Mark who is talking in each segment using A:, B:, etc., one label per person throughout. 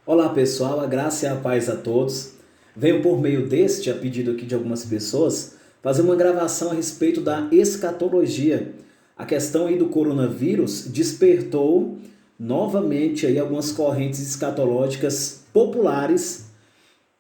A: Olá pessoal, a graça e a paz a todos. Venho por meio deste, a pedido aqui de algumas pessoas, fazer uma gravação a respeito da escatologia. A questão aí do coronavírus despertou novamente aí algumas correntes escatológicas populares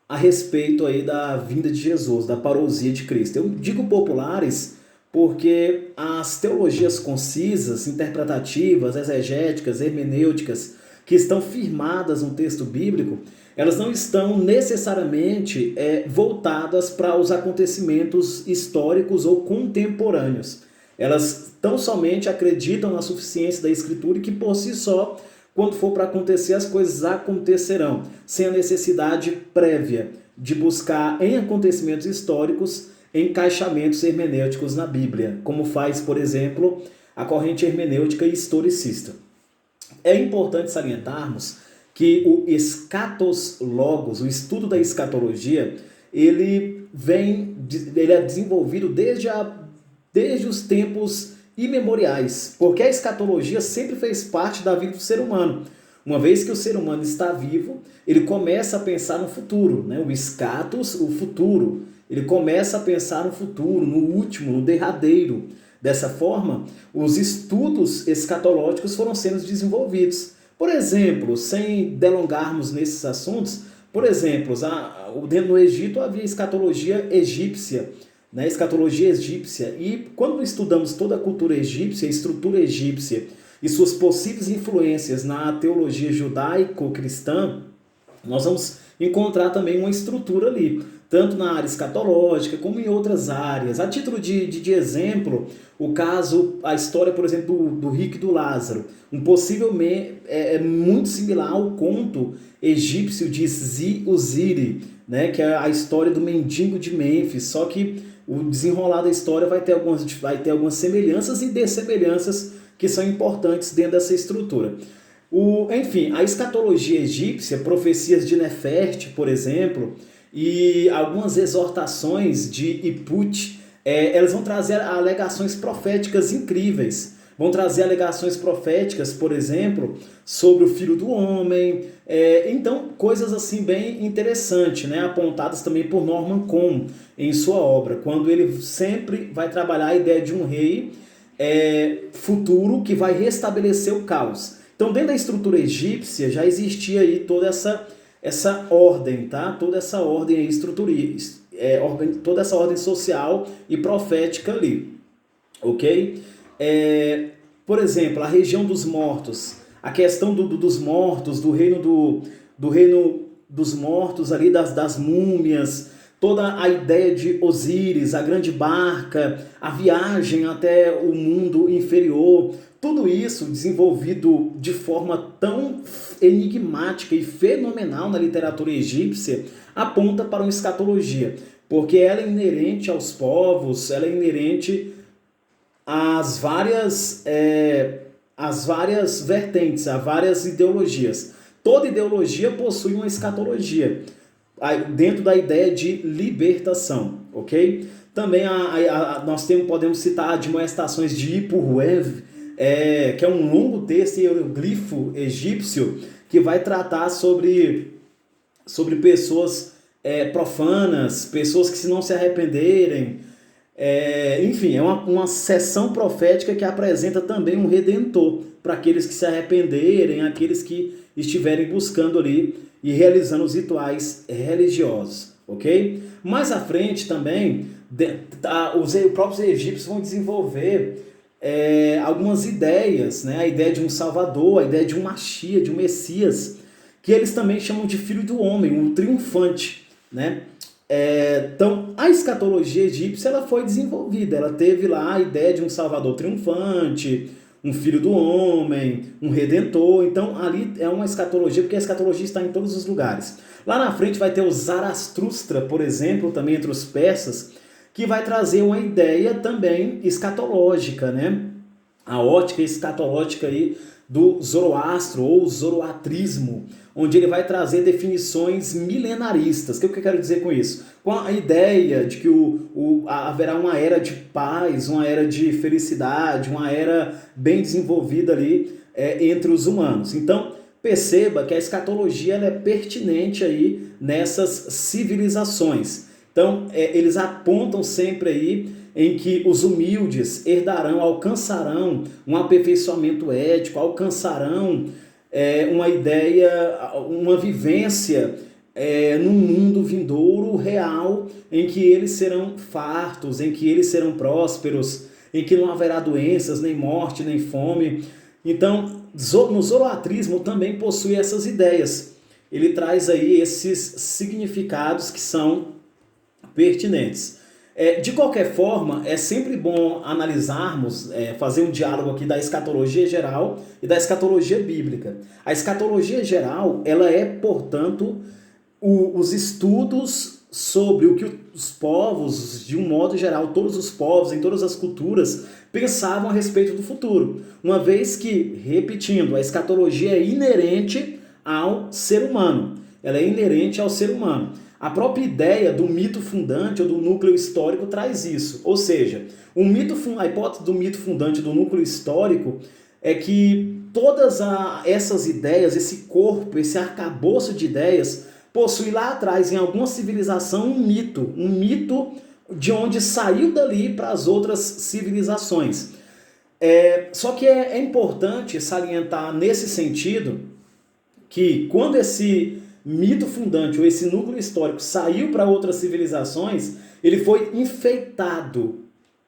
A: a respeito aí da vinda de Jesus, da parousia de Cristo. Eu digo populares porque as teologias concisas, interpretativas, exegéticas, hermenêuticas, que estão firmadas no texto bíblico, elas não estão necessariamente voltadas para os acontecimentos históricos ou contemporâneos. Elas tão somente acreditam na suficiência da Escritura e que por si só, quando for para acontecer, as coisas acontecerão, sem a necessidade prévia de buscar em acontecimentos históricos encaixamentos hermenêuticos na Bíblia, como faz, por exemplo, a corrente hermenêutica historicista. É importante salientarmos que o eschatos logos, o estudo da escatologia, ele é desenvolvido desde os tempos imemoriais, porque a escatologia sempre fez parte da vida do ser humano. Uma vez que o ser humano está vivo, ele começa a pensar no futuro, né? O eschatos, o futuro. Ele começa a pensar no futuro, no último, no derradeiro. Dessa forma, os estudos escatológicos foram sendo desenvolvidos. Por exemplo, sem delongarmos nesses assuntos, por exemplo, no Egito havia escatologia egípcia, né? Escatologia egípcia. E quando estudamos toda a cultura egípcia, a estrutura egípcia e suas possíveis influências na teologia judaico-cristã, nós vamos encontrar também uma estrutura ali, tanto na área escatológica como em outras áreas. A título de exemplo, a história, por exemplo, do rico e do Lázaro, possivelmente muito similar ao conto egípcio de Osíris, né, que é a história do mendigo de Mênfis, só que o desenrolar da história vai ter algumas semelhanças e dessemelhanças que são importantes dentro dessa estrutura. Enfim, a escatologia egípcia, profecias de Neferte, por exemplo, e algumas exortações de Iput, elas vão trazer alegações proféticas incríveis. Vão trazer alegações proféticas, por exemplo, sobre o Filho do Homem. Então, coisas assim bem interessantes, né? Apontadas também por Norman Cohn em sua obra, quando ele sempre vai trabalhar a ideia de um rei futuro que vai restabelecer o caos. Então, dentro da estrutura egípcia já existia aí toda essa ordem, tá? Toda essa ordem aí toda essa ordem social e profética ali, ok? Por exemplo, a região dos mortos, a questão dos mortos, do reino dos mortos ali, das múmias, toda a ideia de Osíris, a grande barca, a viagem até o mundo inferior, tudo isso desenvolvido de forma tão enigmática e fenomenal na literatura egípcia, aponta para uma escatologia, porque ela é inerente aos povos, ela é inerente às várias vertentes, a várias ideologias. Toda ideologia possui uma escatologia, dentro da ideia de libertação, ok? Também podemos citar admoestações de Ipurhuev, que é um longo texto hieroglifo egípcio que vai tratar sobre pessoas profanas, pessoas que se não se arrependerem. Enfim, é uma sessão profética que apresenta também um redentor para aqueles que se arrependerem, aqueles que estiverem buscando ali e realizando os rituais religiosos, ok? Mais à frente também, os próprios egípcios vão desenvolver algumas ideias, né? A ideia de um salvador, a ideia de um Mashiach, de um Messias, que eles também chamam de filho do homem, um triunfante, né? Então, a escatologia egípcia ela foi desenvolvida, ela teve lá a ideia de um salvador triunfante, um filho do homem, um redentor. Então, ali é uma escatologia, porque a escatologia está em todos os lugares. Lá na frente vai ter o Zaratustra, por exemplo, também entre os persas, que vai trazer uma ideia também escatológica, né? A ótica escatológica aí do Zoroastro ou zoroatrismo, onde ele vai trazer definições milenaristas. O que eu quero dizer com isso? Com a ideia de que haverá uma era de paz, uma era de felicidade, uma era bem desenvolvida ali entre os humanos. Então, perceba que a escatologia ela é pertinente aí nessas civilizações. Então, eles apontam sempre aí em que os humildes herdarão, alcançarão um aperfeiçoamento ético, alcançarão uma ideia, uma vivência num mundo vindouro real, em que eles serão fartos, em que eles serão prósperos, em que não haverá doenças, nem morte, nem fome. Então, no zoroatrismo também possui essas ideias. Ele traz aí esses significados que são pertinentes. De qualquer forma, é sempre bom analisarmos, fazer um diálogo aqui da escatologia geral e da escatologia bíblica. A escatologia geral, ela é, portanto, os estudos sobre o que os povos, de um modo geral, todos os povos, em todas as culturas, pensavam a respeito do futuro. Uma vez que, repetindo, a escatologia é inerente ao ser humano. Ela é inerente ao ser humano. A própria ideia do mito fundante ou do núcleo histórico traz isso. Ou seja, a hipótese do mito fundante do núcleo histórico é que todas essas ideias, esse corpo, esse arcabouço de ideias, possui lá atrás, em alguma civilização, um mito de onde saiu dali para as outras civilizações. Só que é importante salientar nesse sentido que quando esse mito fundante ou esse núcleo histórico saiu para outras civilizações, ele foi enfeitado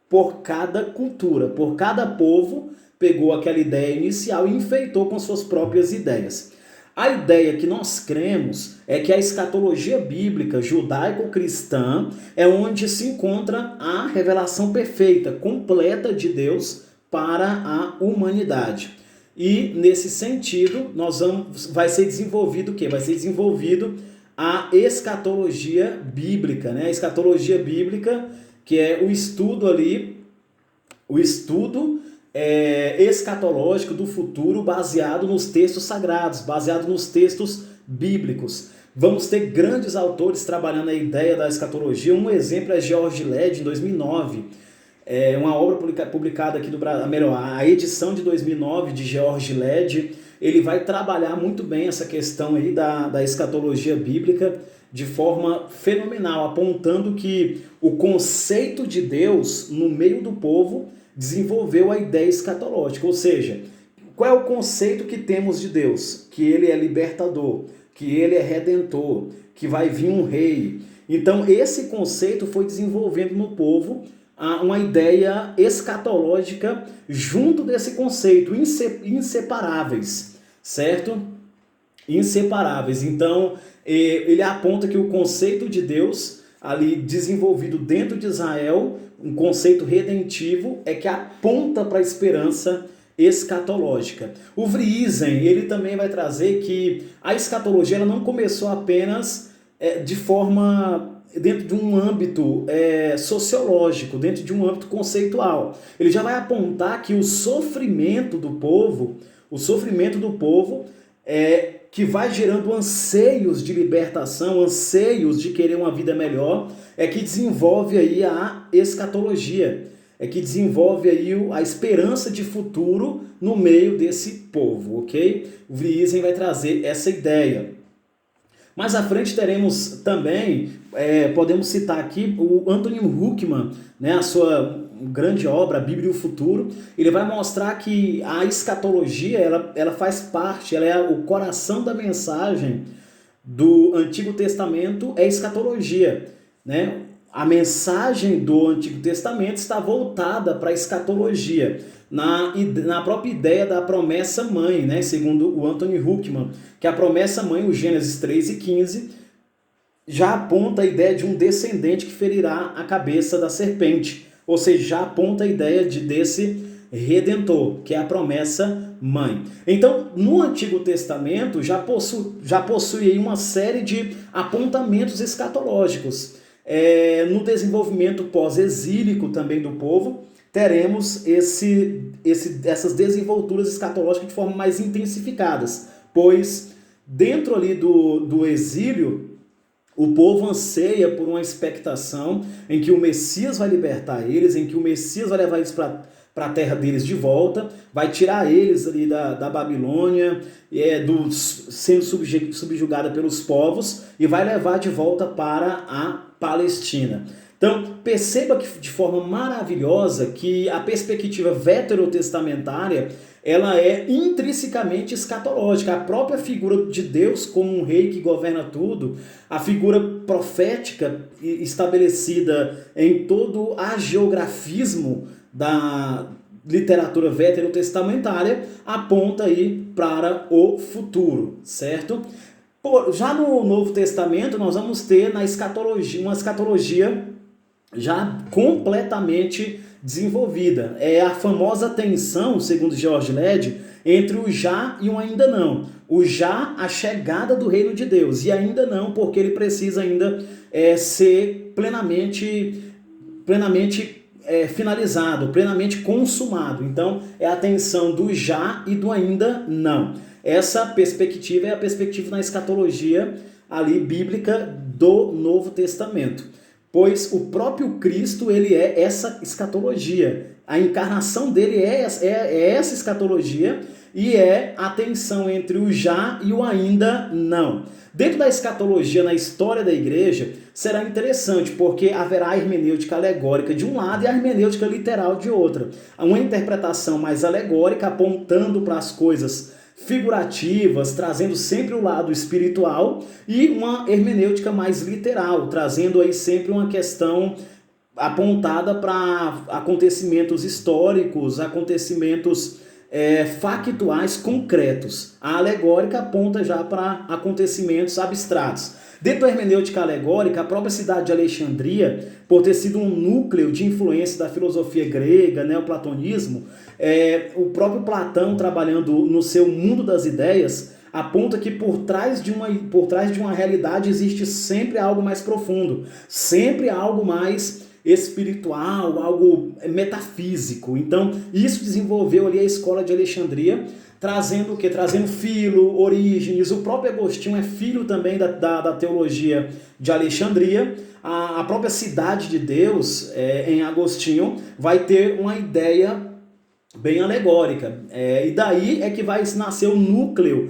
A: por cada cultura, por cada povo, pegou aquela ideia inicial e enfeitou com suas próprias ideias. A ideia que nós cremos é que a escatologia bíblica judaico-cristã é onde se encontra a revelação perfeita, completa de Deus para a humanidade. E nesse sentido, vai ser desenvolvido o quê? Vai ser desenvolvido a escatologia bíblica, né? A escatologia bíblica, que é o estudo escatológico do futuro baseado nos textos sagrados, baseado nos textos bíblicos. Vamos ter grandes autores trabalhando a ideia da escatologia. Um exemplo é George Led, em 2009. Uma obra publicada aqui do Brasil, melhor, a edição de 2009 de George Led. Ele vai trabalhar muito bem essa questão aí da escatologia bíblica de forma fenomenal, apontando que o conceito de Deus no meio do povo desenvolveu a ideia escatológica, ou seja, qual é o conceito que temos de Deus? Que ele é libertador, que ele é redentor, que vai vir um rei. Então esse conceito foi desenvolvendo no povo uma ideia escatológica junto desse conceito, inseparáveis, certo? Inseparáveis. Então ele aponta que o conceito de Deus ali desenvolvido dentro de Israel, um conceito redentivo, é que aponta para a esperança escatológica. O Vriesen, ele também vai trazer que a escatologia ela não começou apenas de forma dentro de um âmbito sociológico, dentro de um âmbito conceitual. Ele já vai apontar que o sofrimento do povo que vai gerando anseios de libertação, anseios de querer uma vida melhor, é que desenvolve aí a escatologia, é que desenvolve aí a esperança de futuro no meio desse povo, ok? O Vriesen vai trazer essa ideia. Mais à frente teremos também, podemos citar aqui o Anthony Huckman, né, a sua grande obra, a Bíblia e o Futuro. Ele vai mostrar que a escatologia ela faz parte, ela é o coração da mensagem do Antigo Testamento, é escatologia, né? A mensagem do Antigo Testamento está voltada para a escatologia, na própria ideia da promessa mãe, né? Segundo o Anthony Huckman, que a promessa mãe, o Gênesis 3:15, já aponta a ideia de um descendente que ferirá a cabeça da serpente, ou seja, já aponta a ideia desse redentor, que é a promessa mãe. Então, no Antigo Testamento já possui aí uma série de apontamentos escatológicos. No desenvolvimento pós-exílico também do povo, teremos essas desenvolturas escatológicas de forma mais intensificadas, pois dentro ali do exílio, o povo anseia por uma expectação em que o Messias vai libertar eles, em que o Messias vai levar eles para a terra deles de volta, vai tirar eles ali da Babilônia, sendo subjugada pelos povos, e vai levar de volta para a Palestina. Então, perceba que de forma maravilhosa que a perspectiva veterotestamentária ela é intrinsecamente escatológica. A própria figura de Deus como um rei que governa tudo, a figura profética estabelecida em todo o hagiografismo da literatura veterotestamentária aponta aí para o futuro, certo? Já no Novo Testamento nós vamos ter na escatologia, uma escatologia já completamente desenvolvida. É a famosa tensão, segundo George Led, entre o já e o ainda não. O já, a chegada do reino de Deus, e ainda não, porque ele precisa ainda ser plenamente finalizado, plenamente consumado. Então, é a tensão do já e do ainda não. Essa perspectiva é a perspectiva na escatologia ali bíblica do Novo Testamento. Pois o próprio Cristo, ele é essa escatologia. A encarnação dele é essa escatologia e é a tensão entre o já e o ainda não. Dentro da escatologia, na história da igreja, será interessante, porque haverá a hermenêutica alegórica de um lado e a hermenêutica literal de outra. Uma interpretação mais alegórica, apontando para as coisas figurativas, trazendo sempre o lado espiritual, e uma hermenêutica mais literal, trazendo aí sempre uma questão apontada para acontecimentos históricos, acontecimentos factuais concretos. A alegórica aponta já para acontecimentos abstratos. Dentro da hermenêutica alegórica, a própria cidade de Alexandria, por ter sido um núcleo de influência da filosofia grega, neoplatonismo, o próprio Platão, trabalhando no seu mundo das ideias, aponta que por trás de uma realidade existe sempre algo mais profundo, sempre algo mais espiritual, algo metafísico. Então, isso desenvolveu ali a escola de Alexandria, trazendo o quê? Trazendo Filo, Orígenes, o próprio Agostinho é filho também da teologia de Alexandria. A própria cidade de Deus, em Agostinho, vai ter uma ideia bem alegórica. E daí é que vai nascer o núcleo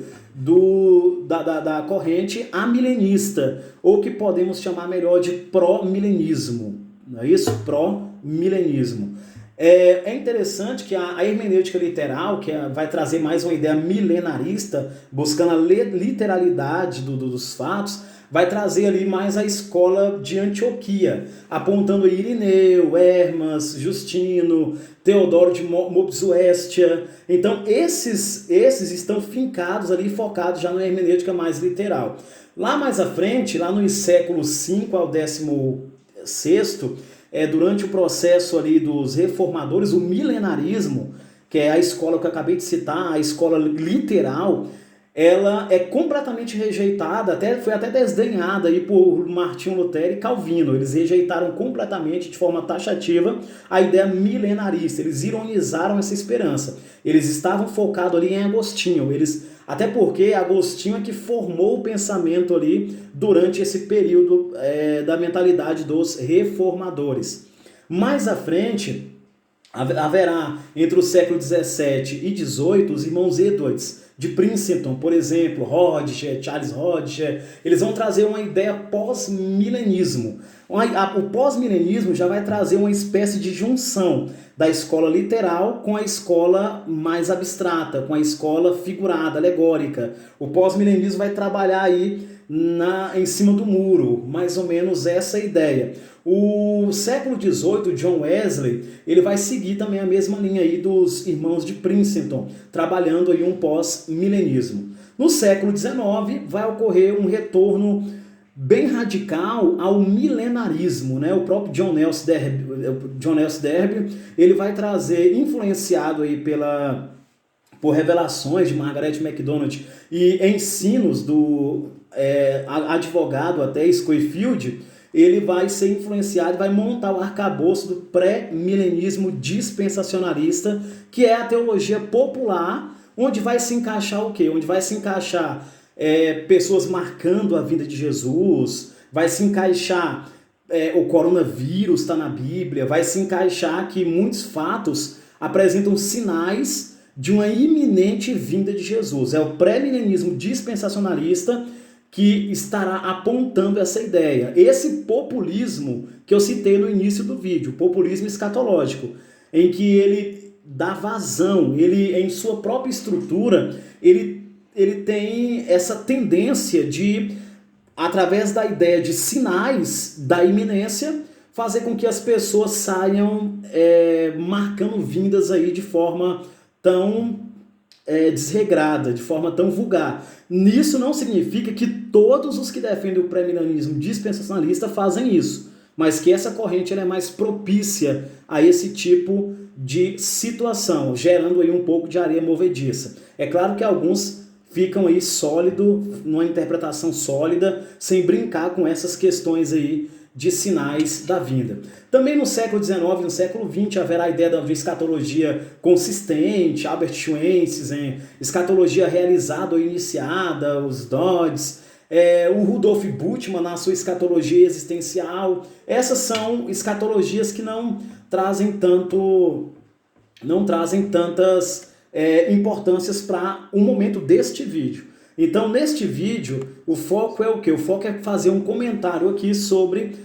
A: da corrente amilenista, ou que podemos chamar melhor de pró-milenismo. Não é isso? Pró-milenismo. É interessante que a hermenêutica literal, que vai trazer mais uma ideia milenarista, buscando a literalidade dos fatos, vai trazer ali mais a escola de Antioquia, apontando Irineu, Hermas, Justino, Teodoro de Mopsuestia. Então, esses estão fincados ali, focados já na hermenêutica mais literal. Lá mais à frente, lá nos séculos 5 ao 16º, durante o processo ali dos reformadores, o milenarismo, que é a escola que eu acabei de citar, a escola literal, ela é completamente rejeitada, foi até desdenhada aí por Martinho Lutero e Calvino. Eles rejeitaram completamente, de forma taxativa, a ideia milenarista. Eles ironizaram essa esperança. Eles estavam focados ali em Agostinho. Até porque Agostinho é que formou o pensamento ali durante esse período da mentalidade dos reformadores. Mais à frente, haverá entre o século 17 e 18 os irmãos Edwards de Princeton, por exemplo, Charles Rothschild. Eles vão trazer uma ideia pós-milenismo. O pós-milenismo já vai trazer uma espécie de junção da escola literal com a escola mais abstrata, com a escola figurada, alegórica. O pós-milenismo vai trabalhar aí em cima do muro, mais ou menos essa ideia. O século XVIII, John Wesley, ele vai seguir também a mesma linha aí dos irmãos de Princeton, trabalhando aí um pós-milenismo. No século XIX vai ocorrer um retorno bem radical ao milenarismo, né? O próprio John Nelson Darby, ele vai trazer, influenciado aí por revelações de Margaret MacDonald e ensinos do advogado até Scofield, ele vai ser influenciado, vai montar o arcabouço do pré-milenismo dispensacionalista, que é a teologia popular, onde vai se encaixar o quê? Onde vai se encaixar pessoas marcando a vida de Jesus, vai se encaixar o coronavírus está na Bíblia, vai se encaixar que muitos fatos apresentam sinais de uma iminente vinda de Jesus. É o pré-milenismo dispensacionalista que estará apontando essa ideia. Esse populismo que eu citei no início do vídeo, populismo escatológico, em que ele dá vazão, ele em sua própria estrutura, ele tem essa tendência de, através da ideia de sinais da iminência, fazer com que as pessoas saiam marcando vindas aí de forma tão desregrada, de forma tão vulgar. Nisso não significa que todos os que defendem o pré-milenismo dispensacionalista fazem isso, mas que essa corrente ela é mais propícia a esse tipo de situação, gerando aí um pouco de areia movediça. É claro que alguns ficam aí sólido, numa interpretação sólida, sem brincar com essas questões aí de sinais da vinda. Também no século XIX e no século XX haverá a ideia de escatologia consistente, Albert Schweitzer, escatologia realizada ou iniciada, os Dodds, o Rudolf Bultmann na sua escatologia existencial. Essas são escatologias que não trazem tantas importâncias para o momento deste vídeo. Então, neste vídeo, o foco é o quê? O foco é fazer um comentário aqui sobre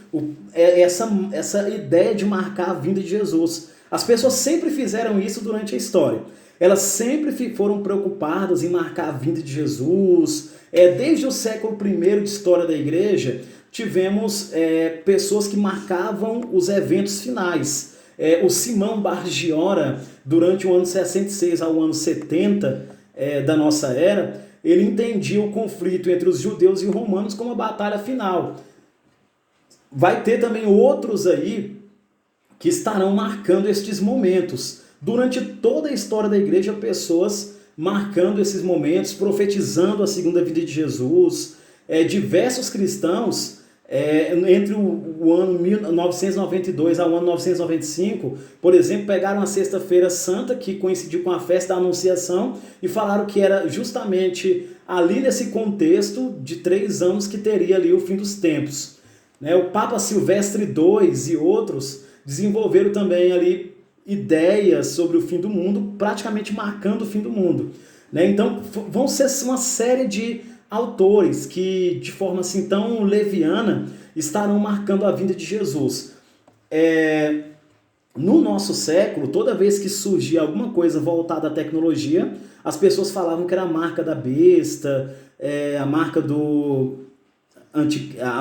A: essa ideia de marcar a vinda de Jesus. As pessoas sempre fizeram isso durante a história. Elas sempre foram preocupadas em marcar a vinda de Jesus. Desde o século I de história da igreja, tivemos pessoas que marcavam os eventos finais. O Simão Bar Giora, durante o ano 66 ao ano 70 da nossa era, ele entendia o conflito entre os judeus e os romanos como uma batalha final. Vai ter também outros aí que estarão marcando estes momentos. Durante toda a história da igreja, pessoas marcando esses momentos, profetizando a segunda vinda de Jesus. Diversos cristãos, entre o ano 1992 ao ano 1995, por exemplo, pegaram a Sexta-feira Santa, que coincidiu com a festa da Anunciação, e falaram que era justamente ali nesse contexto de 3 anos que teria ali o fim dos tempos. O Papa Silvestre II e outros desenvolveram também ali ideias sobre o fim do mundo, praticamente marcando o fim do mundo. Então, vão ser uma série de autores que, de forma assim tão leviana, estarão marcando a vinda de Jesus. No nosso século, toda vez que surgia alguma coisa voltada à tecnologia, as pessoas falavam que era a marca da besta, a marca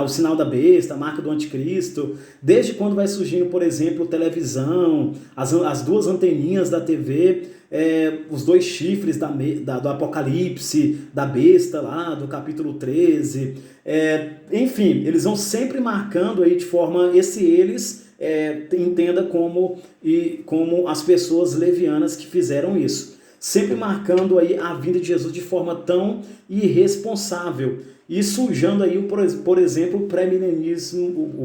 A: o sinal da besta, a marca do anticristo. Desde quando vai surgindo, por exemplo, televisão, as 2 anteninhas da TV, os 2 chifres do Apocalipse, da besta lá, do capítulo 13. Enfim, eles vão sempre marcando aí de forma, entenda como as pessoas levianas que fizeram isso. Sempre marcando aí a vinda de Jesus de forma tão irresponsável. E sujando aí, por exemplo, o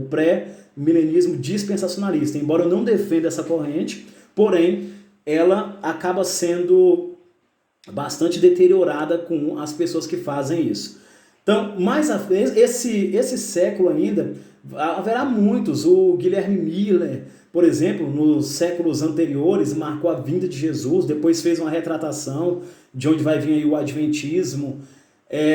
A: pré-milenismo dispensacionalista. Embora eu não defenda essa corrente, porém, ela acaba sendo bastante deteriorada com as pessoas que fazem isso. Então, mais à frente, esse século ainda, haverá muitos. O Guilherme Miller, por exemplo, nos séculos anteriores, marcou a vinda de Jesus, depois fez uma retratação de onde vai vir aí o Adventismo.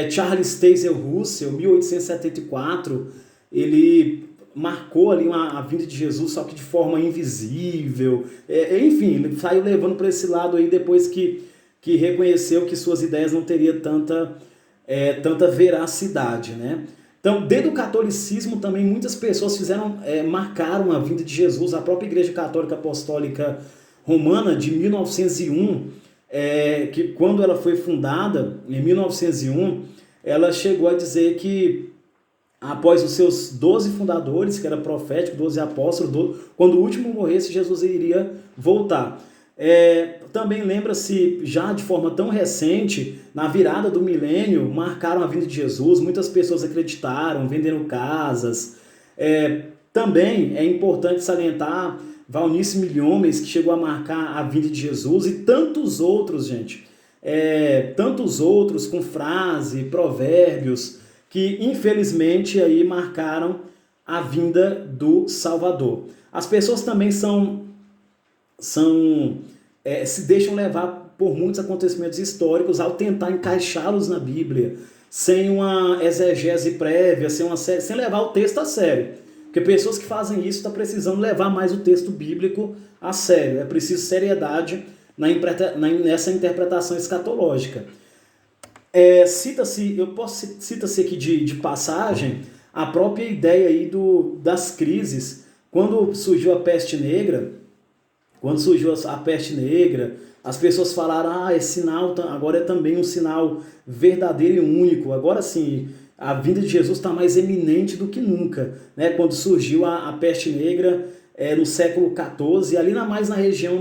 A: Charles Taze Russell, 1874, ele marcou ali a vinda de Jesus, só que de forma invisível. Enfim, ele saiu levando para esse lado aí depois que reconheceu que suas ideias não teriam tanta veracidade, né? Então, dentro do catolicismo também muitas pessoas marcaram a vinda de Jesus. A própria Igreja Católica Apostólica Romana, de 1901, que quando ela foi fundada, em 1901, ela chegou a dizer que após os seus 12 fundadores, que era profético, 12 apóstolos, quando o último morresse, Jesus iria voltar. Também lembra-se, já de forma tão recente, na virada do milênio, marcaram a vinda de Jesus, muitas pessoas acreditaram, venderam casas. Também é importante salientar Valnice Milhomes, que chegou a marcar a vinda de Jesus, e tantos outros, gente. Tantos outros com frase, provérbios, que infelizmente aí marcaram a vinda do Salvador. As pessoas também são se deixam levar por muitos acontecimentos históricos ao tentar encaixá-los na Bíblia, sem uma exegese prévia, sem levar o texto a sério. Porque pessoas que fazem isso estão precisando levar mais o texto bíblico a sério. É preciso seriedade nessa interpretação escatológica. Cita-se aqui de passagem a própria ideia aí das crises. Quando surgiu a peste negra, as pessoas falaram, esse sinal agora é também um sinal verdadeiro e único. Agora sim, a vinda de Jesus está mais eminente do que nunca, né? Quando surgiu a peste negra no século XIV, ali mais na região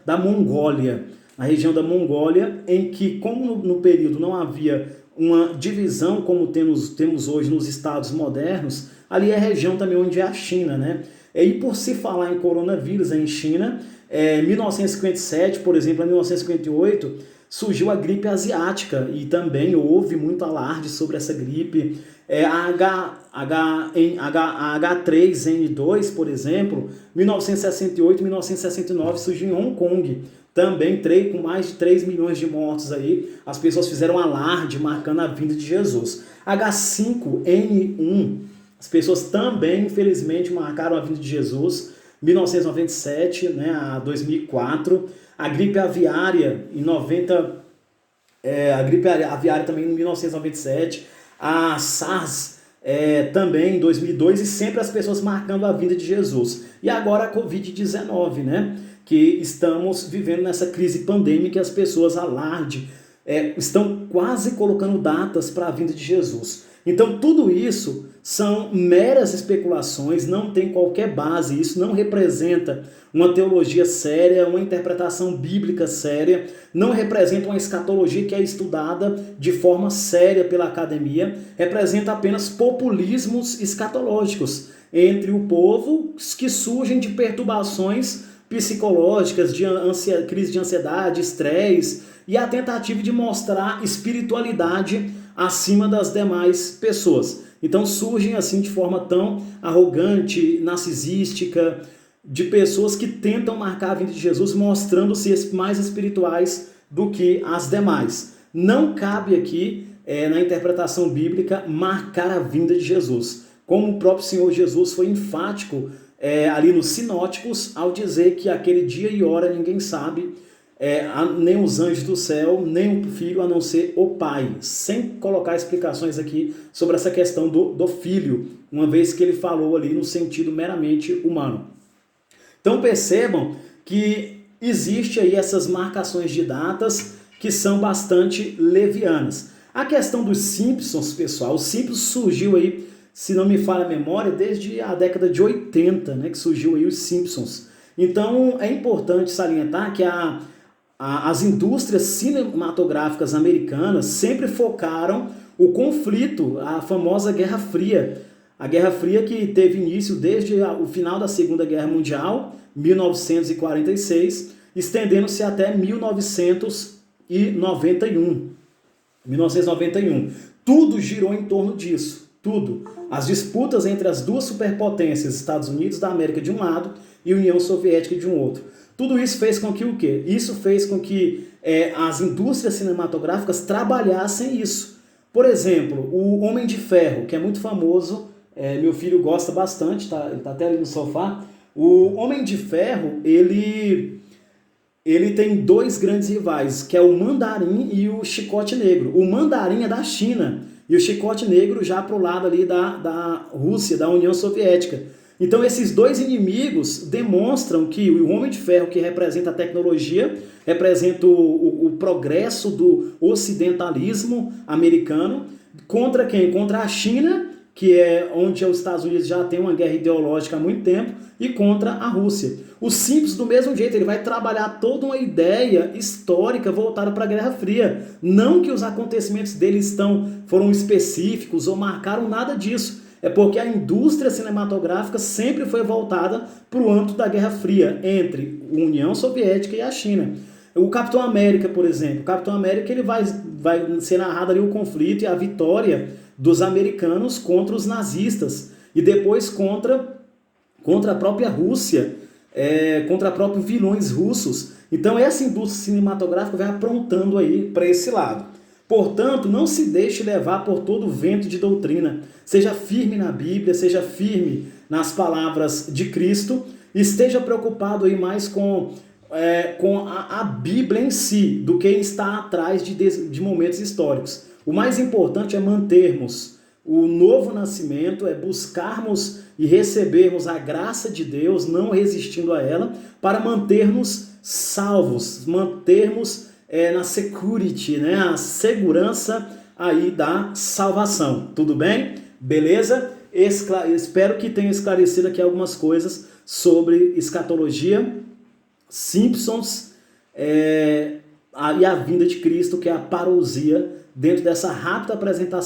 A: da Mongólia. Na região da Mongólia, em que, como no período não havia uma divisão como temos hoje nos estados modernos, ali é a região também onde é a China, né? E por se falar em coronavírus em China, em 1957, por exemplo, em 1958, surgiu a gripe asiática e também houve muito alarde sobre essa gripe. A H3N2, por exemplo, 1968 e 1969 surgiu em Hong Kong. Também com mais de 3 milhões de mortos aí, as pessoas fizeram alarde marcando a vinda de Jesus. H5N1, as pessoas também, infelizmente, marcaram a vinda de Jesus, 1997, né, a 2004. A gripe aviária a gripe aviária também em 1997. A SARS também em 2002, e sempre as pessoas marcando a vinda de Jesus. E agora a Covid-19, né? Que estamos vivendo nessa crise pandêmica e as pessoas estão quase colocando datas para a vinda de Jesus. Então tudo isso são meras especulações, não tem qualquer base, isso não representa uma teologia séria, uma interpretação bíblica séria, não representa uma escatologia que é estudada de forma séria pela academia, representa apenas populismos escatológicos entre o povo que surgem de perturbações psicológicas, de crise de ansiedade, estresse, e a tentativa de mostrar espiritualidade acima das demais pessoas. Então surgem assim de forma tão arrogante, narcisística, de pessoas que tentam marcar a vinda de Jesus mostrando-se mais espirituais do que as demais. Não cabe aqui, na interpretação bíblica, marcar a vinda de Jesus. Como o próprio Senhor Jesus foi enfático ali nos sinóticos, ao dizer que aquele dia e hora ninguém sabe, nem os anjos do céu, nem o Filho, a não ser o Pai, sem colocar explicações aqui sobre essa questão do Filho, uma vez que ele falou ali no sentido meramente humano. Então percebam que existe aí essas marcações de datas que são bastante levianas. A questão dos Simpsons, pessoal, os Simpsons surgiu aí, se não me falha a memória, desde a década de 80, né, que surgiu aí os Simpsons. Então é importante salientar que as indústrias cinematográficas americanas sempre focaram o conflito, a famosa Guerra Fria. A Guerra Fria que teve início desde o final da Segunda Guerra Mundial, 1946, estendendo-se até 1991. Tudo girou em torno disso, tudo. As disputas entre as duas superpotências, Estados Unidos da América de um lado e União Soviética de um outro. Tudo isso fez com que o quê? Isso fez com que as indústrias cinematográficas trabalhassem isso. Por exemplo, o Homem de Ferro, que é muito famoso, meu filho gosta bastante, ele tá até ali no sofá. O Homem de Ferro, ele tem dois grandes rivais, que é o Mandarim e o Chicote Negro. O Mandarim é da China e o Chicote Negro já para o lado ali da Rússia, da União Soviética. Então esses dois inimigos demonstram que o Homem de Ferro, que representa a tecnologia, representa o progresso do ocidentalismo americano, contra quem? Contra a China, que é onde os Estados Unidos já tem uma guerra ideológica há muito tempo, e contra a Rússia. O Simples, do mesmo jeito, ele vai trabalhar toda uma ideia histórica voltada para a Guerra Fria. Não que os acontecimentos dele foram específicos ou marcaram nada disso. É porque a indústria cinematográfica sempre foi voltada para o âmbito da Guerra Fria, entre a União Soviética e a China. O Capitão América, por exemplo, o Capitão América ele vai ser narrado ali o conflito e a vitória dos americanos contra os nazistas e depois contra a própria Rússia, contra próprios vilões russos. Então essa indústria cinematográfica vai aprontando aí para esse lado. Portanto, não se deixe levar por todo o vento de doutrina. Seja firme na Bíblia, seja firme nas palavras de Cristo, esteja preocupado aí mais com a Bíblia em si, do que está atrás de momentos históricos. O mais importante é mantermos o novo nascimento, é buscarmos e recebermos a graça de Deus, não resistindo a ela, para manter-nos salvos, mantermos na security, né, a segurança aí da salvação. Tudo bem? Beleza? Espero que tenha esclarecido aqui algumas coisas sobre escatologia, Simpsons e a vinda de Cristo, que é a parousia, dentro dessa rápida apresentação